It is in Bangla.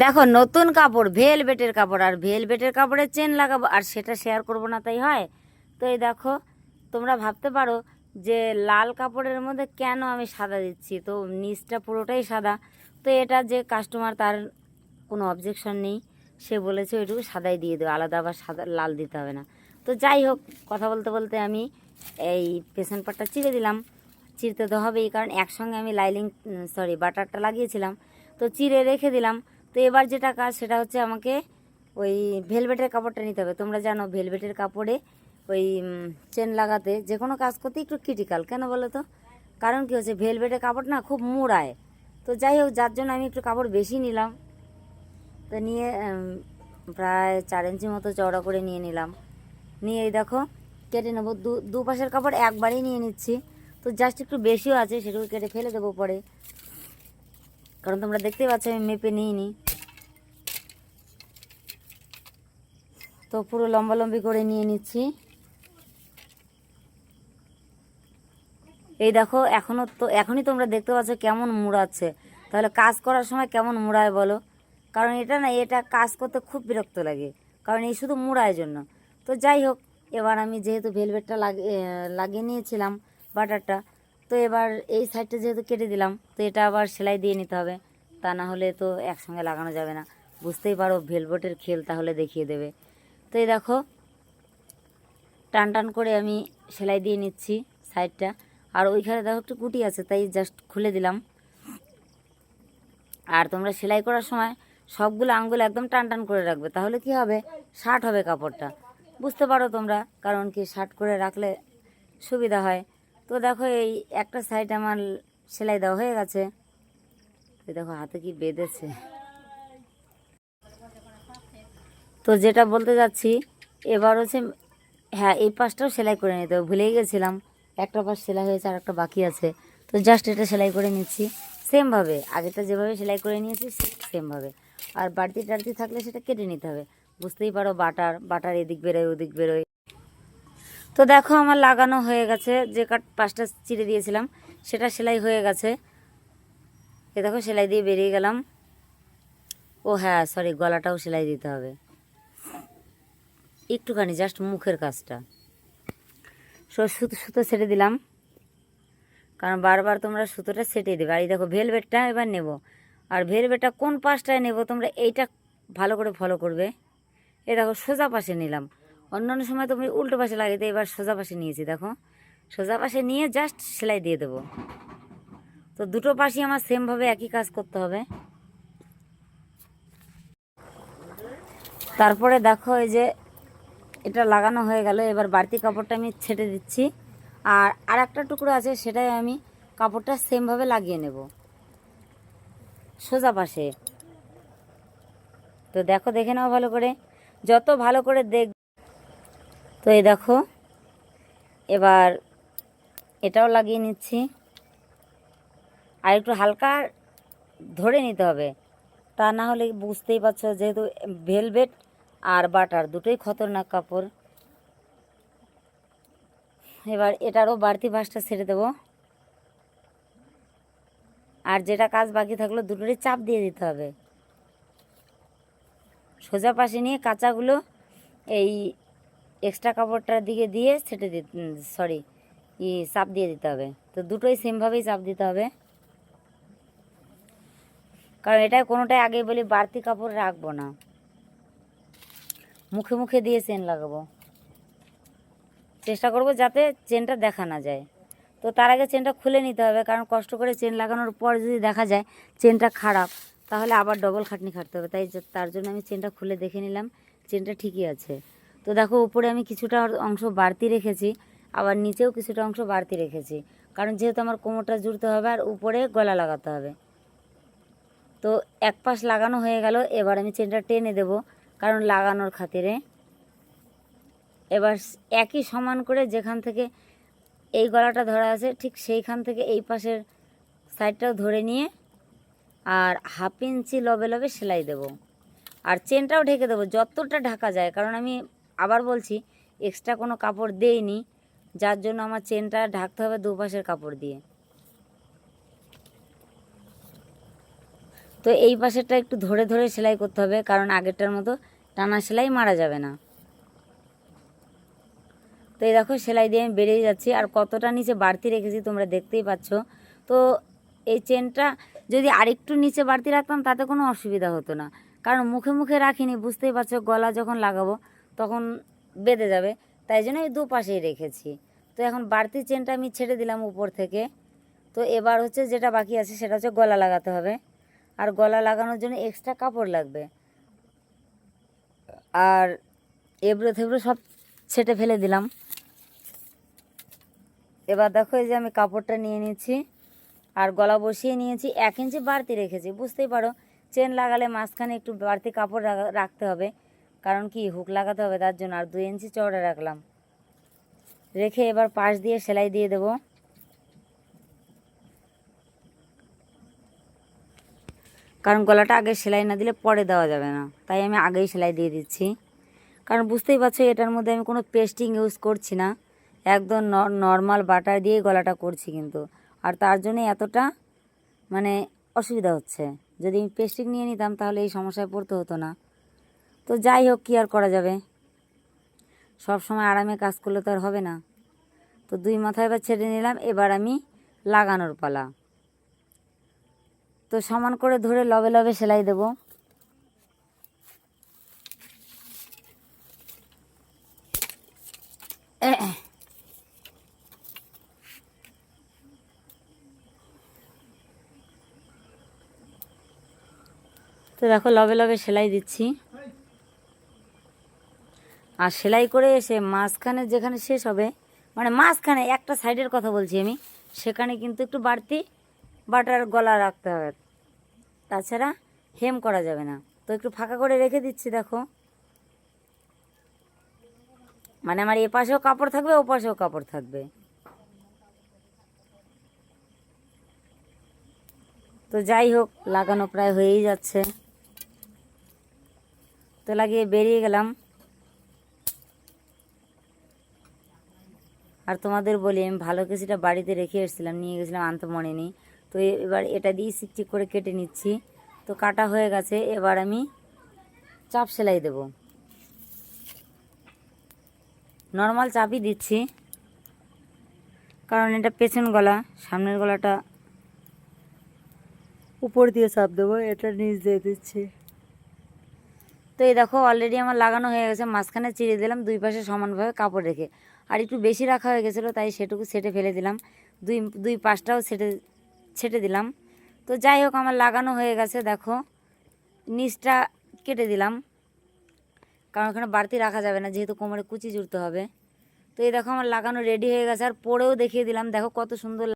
দেখো নতুন কাপড়, ভেলভেটের কাপড়, আর ভেলভেটের কাপড়ের চেন লাগাবো, আর সেটা শেয়ার করব না তাই হয়? তো এই দেখো, তোমরা ভাবতে পারো যে লাল কাপড়ের মধ্যে কেন আমি সাদা দিচ্ছি, তো নিচটা পুরোটাই সাদা। তো এটা যে কাস্টমার, তার কোনো অবজেকশন নেই, সে বলেছে ওইটুকু সাদাই দিয়ে দেবো, আলাদা আবার সাদা লাল দিতে হবে না। তো যাই হোক, কথা বলতে বলতে আমি এই পেছন পাটটা চিড়ে দিলাম। চিড়তে তো হবেই, কারণ একসঙ্গে আমি বাটারটা লাগিয়েছিলাম, তো চিড়ে রেখে দিলাম। তো এবার যেটা কাজ সেটা হচ্ছে আমাকে ওই ভেলভেটের কাপড়টা নিতে হবে। তোমরা জানো ভেলভেটের কাপড়ে ওই চেন লাগাতে, যে কোনো কাজ করতে একটু ক্রিটিক্যাল, কেন বলো তো? কারণ কি হচ্ছে, ভেলভেটের কাপড় না খুব মুড়ায়। তো যাই হোক, যার জন্য আমি একটু কাপড় বেশি নিলাম। তো নিয়ে প্রায় 4 ইঞ্চি মতো চওড়া করে নিয়ে নিলাম। নিয়ে এই দেখো কেটে নেবো, দুপাশের কাপড় একবারেই নিয়ে নিচ্ছি। তো জাস্ট একটু বেশিও আছে, সেটুকু কেটে ফেলে দেবো পরে, কারণ তোমরা দেখতেই পাচ্ছ আমি মেপে নিইনি। তো পুরো লম্বালম্বি করে নিয়ে নিচ্ছি। এই দেখো, এখনই তোমরা দেখতে পাচ্ছ কেমন মুড়াচ্ছে। তাহলে কাজ করার সময় কেমন মুড়ায় বলো? কারণ এটা কাজ করতে খুব বিরক্ত লাগে, কারণ এই শুধু মুড়ায় জন্য। তো যাই হোক, এবার আমি যেহেতু ভেলভেটটা লাগিয়ে নিয়েছিলাম বাটারটা, তো এবার এই সাইডটা যেহেতু কেটে দিলাম, তো এটা আবার সেলাই দিয়ে নিতে হবে, তা না হলে তো একসঙ্গে লাগানো যাবে না। বুঝতেই পারো ভেলভেটের খেল তাহলে দেখিয়ে দেবে। তো এই দেখো, টান টান করে আমি সেলাই দিয়ে নিচ্ছি সাইডটা। আর ওইখানে দেখো একটু কুটি আছে, তাই জাস্ট খুলে দিলাম। আর তোমরা সেলাই করার সময় সবগুলো আঙ্গুল একদম টান টান করে রাখবে, তাহলে কি হবে, শার্ট হবে কাপড়টা। বুঝতে পারো তোমরা, কারণ কি শার্ট করে রাখলে সুবিধা হয়। তো দেখো এই একটা সাইড আমার সেলাই দেওয়া হয়ে গেছে। দেখো হাতে কি বেঁধেছে। তো যেটা বলতে যাচ্ছি, এবার হচ্ছে, হ্যাঁ এই পাশটাও সেলাই করে নিতে হবে, ভুলেই গেছিলাম। একটা পাশ সেলাই হয়েছে আর একটা বাকি আছে। তো জাস্ট এটা সেলাই করে নিচ্ছি সেমভাবে, আগেরটা যেভাবে সেলাই করে নিয়েছি সেমভাবে। আর বাড়তি টাড়তি থাকলে সেটা কেটে নিতে হবে। বুঝতেই পারো, বাটার এদিক বেরোয় ওদিক বেরোয়। তো দেখো আমার লাগানো হয়ে গেছে, যে পাশটা চিড়ে দিয়েছিলাম সেটা সেলাই হয়ে গেছে। এ দেখো সেলাই দিয়ে বেরিয়ে গেলাম। ও হ্যাঁ সরি, গলাটাও সেলাই দিতে হবে একটুখানি, জাস্ট মুখের কাজটা। সুতো ছেড়ে দিলাম, কারণ বারবার তোমরা সুতোটা সেটে দেবে। আর এই দেখো ভেলভেটটা এবার নেব, আর ভেলভেটটা কোন পাশটায় নেব তোমরা এইটা ভালো করে ফলো করবে। এ দেখো সোজা পাশে নিলাম, অন্যান্য সময় তুমি উল্টো পাশে লাগাইতে, এবার সোজা পাশে নিয়েছি। দেখো সোজা পাশে নিয়ে জাস্ট সেলাই দিয়ে দেবো। তো দুটো পাশই আমার সেমভাবে একই কাজ করতে হবে। তারপরে দেখো এই যে এটা লাগানো হয়ে গেল, এবার বাড়তি কাপড়টা আমি ছেটে দিচ্ছি। আর একটা টুকরো আছে, সেটাই আমি কাপড়টা সেমভাবে লাগিয়ে নেব সোজা পাশে। তো দেখো, দেখে নাও ভালো করে, যত ভালো করে দেখ। তো এই দেখো এবার এটাও লাগিয়ে নিচ্ছি। আর একটু হালকা ধরে নিতে হবে, তা না হলে বুঝতেই পারছো, যেহেতু ভেলভেট আর বাটার দুটোই খতরনাক কাপড়। এবার এটারও বাড়তি ভাঁজটা ছেড়ে দেবো। আর যেটা কাজ বাকি থাকলো দুটোরই চাপ দিয়ে দিতে হবে। সোজা পাশে নিয়ে কাঁচাগুলো এই এক্সট্রা কাপড়টার দিকে দিয়ে ছেটে চাপ দিয়ে দিতে হবে। তো দুটোই সেমভাবেই চাপ দিতে হবে, কারণ এটা কোনোটাই আগে বলি বাড়তি কাপড় রাখবো না, মুখে মুখে দিয়ে চেন লাগাবো। চেষ্টা করব যাতে চেনটা দেখা না যায়। তো তার আগে চেনটা খুলে নিতে হবে, কারণ কষ্ট করে চেন লাগানোর পর যদি দেখা যায় চেনটা খারাপ, তাহলে আবার ডবল খাটনি খাটতে হবে। তার জন্য আমি চেনটা খুলে দেখে নিলাম, চেনটা ঠিকই আছে। তো দেখো উপরে আমি কিছুটা অংশ বাড়তি রেখেছি, আবার নিচেও কিছুটা অংশ বাড়তি রেখেছি, কারণ যেহেতু আমার কোমরটা জুড়তে হবে আর উপরে গলা লাগাতে হবে। তো এক পাশ লাগানো হয়ে গেল, এবার আমি চেনটা টেনে দেব, কারণ লাগানোর খাতিরে। এবার একই সমান করে যেখান থেকে এই গলাটা ধরা আছে ঠিক সেইখান থেকে এই পাশের সাইডটাও ধরে নিয়ে আর 1/2 ইঞ্চি লবে লবে সেলাই দেব। আর চেনটাও ঢেকে দেবো যতটা ঢাকা যায়, কারণ আমি আবার বলছি এক্সট্রা কোনো কাপড় দেইনি, যার জন্য আমার চেনটা ঢাকতে হবে দুপাশের কাপড় দিয়ে। তো এই পাশেরটা একটু ধরে ধরে সেলাই করতে হবে, কারণ আগেরটার মতো টানা সেলাই মারা যাবে না। তো এই দেখো সেলাই দিয়ে আমি বেরিয়ে যাচ্ছি, আর কতটা নিচে বাড়তি রেখেছি তোমরা দেখতেই পাচ্ছ। তো এই চেনটা যদি আরেকটু নিচে বাড়তি রাখতাম তাতে কোনো অসুবিধা হতো না, কারণ মুখে মুখে রাখিনি, বুঝতেই পারছো গলা যখন লাগাবো তখন বেঁধে যাবে, তাই জন্য এই দুপাশেই রেখেছি। তো এখন বাড়তি চেনটা আমি ছেড়ে দিলাম উপর থেকে। তো এবার হচ্ছে যেটা বাকি আছে সেটা হচ্ছে গলা লাগাতে হবে, আর গলা লাগানোর জন্য এক্সট্রা কাপড় লাগবে। আর এবড়ো থেবড়ো সব ছেটে ফেলে দিলাম। এবার দেখো এই যে আমি কাপড়টা নিয়ে নিচ্ছি আর গলা বসিয়ে নিয়েছি, 1 ইঞ্চি বাড়তি রেখেছি। বুঝতেই পারো চেন লাগালে মাঝখানে একটু বাড়তি কাপড় রাখতে হবে, কারণ কি হুক লাগাতে হবে তার জন্য। আর 2 ইঞ্চি চওড়া রাখলাম, রেখে এবার পাশ দিয়ে সেলাই দিয়ে দেব। কারণ গলাটা আগে সেলাই না দিলে পরে দেওয়া যাবে না, তাই আমি আগেই সেলাই দিয়ে দিচ্ছি। কারণ বুঝতেই পারছো এটার মধ্যে আমি কোনো পেস্টিং ইউজ করছি না, একদম নর্মাল বাটার দিয়ে গলাটা করছি কিন্তু। আর তার জন্য এতটা মানে অসুবিধা হচ্ছে। যদি আমি পেস্টিং নিয়ে নিতাম তাহলে এই সমস্যায় পড়তে হতো না। তো যাই হোক, কী আর করা যাবে, সব সময় আরামে কাজ করলে তো আর হবে না। তো 2 মাথা এবার ছেড়ে নিলাম, এবার আমি লাগানোর পালা। তো সমান করে ধরে লবে লবে সেলাই দেব। তো দেখো লবে লবে সেলাই দিচ্ছি। আর সেলাই করে এসে মাঝখানে যেখানে শেষ হবে, মানে মাঝখানে একটা সাইডের কথা বলছি আমি, সেখানে কিন্তু একটু বাড়তি বাটার গলা রাখতে হবে, তাছাড়া হেম করা যাবে না। তো একটু ফাঁকা করে রেখে দিচ্ছি দেখো, মানে আমার এ পাশেও কাপড় থাকবে ও পাশেও কাপড় থাকবে। তো যাই হোক, লাগানো প্রায় হয়েই যাচ্ছে। তো লাগিয়ে বেরিয়ে গেলাম। আর তোমাদের বলি, আমি ভালো কিছুটা বাড়িতে রেখে এসেছিলাম, নিয়ে গেছিলাম, আনতে মনে নেই। তো এবার এটা দিয়ে চিকচিক করে কেটে নিচ্ছি। তো কাটা হয়ে গেছে, এবার আমি চাপ সেলাই দেব। নর্মাল চাপই দিচ্ছি, কারণ এটা পেছন গলা, সামনের গলাটা উপর দিয়ে চাপ দেবো, এটা নিচ দিয়ে দিচ্ছি। তো এই দেখো অলরেডি আমার লাগানো হয়ে গেছে, মাঝখানে চিড়ে দিলাম 2 পাশে সমানভাবে কাপড় রেখে। আর একটু বেশি রাখা হয়ে গেছিলো, তাই সেটুকু ছেটে ফেলে দিলাম, দুই পাশটাও ছেটে দিলাম। তো যাই হোক, আমার লাগানো হয়ে গেছে। দেখো নিচটা কেটে দিলাম, কারণ ওখানে বাড়তি রাখা যাবে না, যেহেতু কোমরে কুচি জুড়তে হবে। তো এই দেখো আমার লাগানো রেডি হয়ে গেছে, আর পরেও দেখিয়ে দিলাম, দেখো কত সুন্দর।